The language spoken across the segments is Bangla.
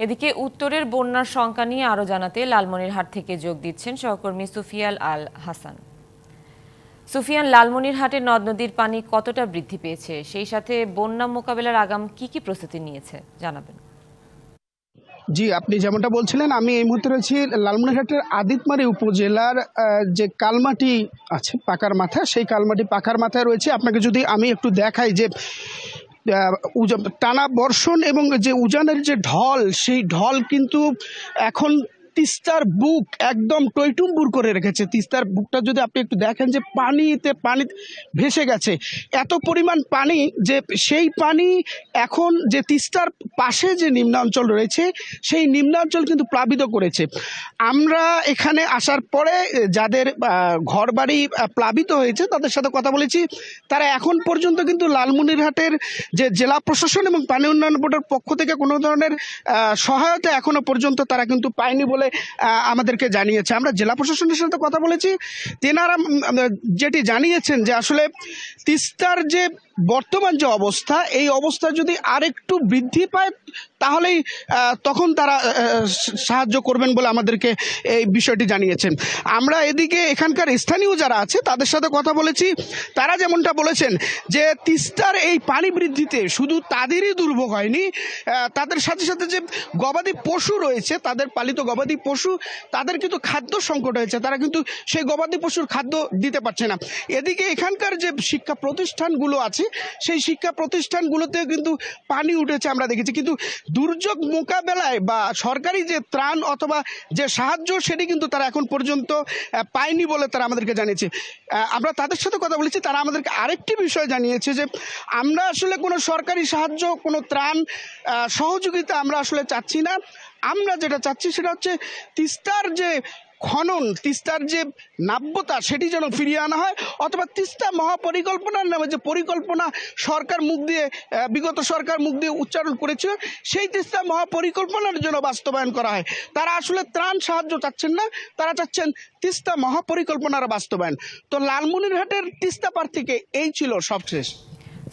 এদিকে উত্তরের বন্যার শঙ্কা নিয়ে আরও জানাতে লালমনিরহাট থেকে যোগ দিচ্ছেন সহকর্মী সুফিয়াল আল হাসান। সুফিয়ান, লালমনিরহাটের নদ নদীর পানি কতটা বৃদ্ধি পেয়েছে, সেই সাথে বন্যা মোকাবেলার আগাম কি প্রস্তুতি নিয়েছে জানাবেন। জি, আপনি যেমনটা বলছিলেন, আমি এই মুহূর্তে রয়েছি লালমনিরহাটের আদিতমারি উপজেলার যে কালমাটি আছে পাকার মাথা, সেই কালমাটি পাকার মাথায় রয়েছে। আপনাকে যদি আমি একটু দেখাই যে টানা বর্ষণ এবং যে উজানের যে ঢল, সেই ঢল কিন্তু এখন তিস্তার বুক একদম টইটুম্বুর করে রেখেছে। তিস্তার বুকটা যদি আপনি একটু দেখেন যে পানিতে ভেসে গেছে, এত পরিমাণ পানি যে সেই পানি এখন যে তিস্তার পাশে যে নিম্নাঞ্চল রয়েছে সেই নিম্নাঞ্চল কিন্তু প্লাবিত করেছে। আমরা এখানে আসার পরে যাদের ঘরবাড়ি প্লাবিত হয়েছে তাদের সাথে কথা বলেছি। তারা এখন পর্যন্ত কিন্তু লালমনিরহাটের যে জেলা প্রশাসন এবং পানি উন্নয়ন বোর্ডের পক্ষ থেকে কোনো ধরনের সহায়তা এখনো পর্যন্ত তারা কিন্তু পায়নি বলে আমাদেরকে জানিয়েছে। আমরা জেলা প্রশাসনের সাথে কথা বলেছি, তেনারা যেটি জানিয়েছেন যে আসলে তিস্তার যে বর্তমান যে অবস্থা, এই অবস্থা যদি আরেকটু বৃদ্ধি পায় তাহলেই তখন তারা সাহায্য করবেন বলে আমাদেরকে এই বিষয়টি জানিয়েছেন। আমরা এদিকে এখানকার স্থানীয় যারা আছে তাদের সাথে কথা বলেছি। তারা যেমনটা বলেছেন যে তিস্তার এই পানি বৃদ্ধিতে শুধু তাদেরই দুর্ভোগ হয়নি, তাদের সাথে সাথে যে গবাদি পশু রয়েছে, তাদের পালিত গবাদি পশু, তাদের কিন্তু খাদ্য সংকট হয়েছে। তারা কিন্তু সেই গবাদি পশুর খাদ্য দিতে পারছে না। এদিকে এখানকার যে শিক্ষা প্রতিষ্ঠানগুলো আছে সেই শিক্ষা প্রতিষ্ঠানগুলোতেও কিন্তু পানি উঠেছে আমরা দেখেছি। কিন্তু দুর্যোগ মোকাবেলায় বা সরকারি যে ত্রাণ অথবা যে সাহায্য সেটি কিন্তু তারা এখন পর্যন্ত পায়নি বলে তারা আমাদেরকে জানিয়েছে। আমরা তাদের সাথে কথা বলেছি, তারা আমাদেরকে আরেকটি বিষয় জানিয়েছে যে আমরা আসলে কোনো সরকারি সাহায্য, কোনো ত্রাণ সহযোগিতা আমরা আসলে চাচ্ছি না। আমরা যেটা চাচ্ছি সেটা হচ্ছে তিস্তার যে খনন, তিস্তার যে নাব্যতা সেটি যেন ফিরিয়ে আনা হয়, অথবা তিস্তা মহাপরিকল্পনার নামে যে পরিকল্পনা সরকার মুখ দিয়ে বিগত সরকার মুখ দিয়ে উচ্চারণ করেছিল, সেই তিস্তা মহাপরিকল্পনার জন্য বাস্তবায়ন করা হয়। তারা আসলে ত্রাণ সাহায্য চাচ্ছেন না, তারা চাচ্ছেন তিস্তা মহাপরিকল্পনার বাস্তবায়ন। তো লালমনিরহাটের তিস্তা পার থেকে এই ছিল সবশেষ।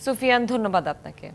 সুফিয়ান, ধন্যবাদ আপনাকে।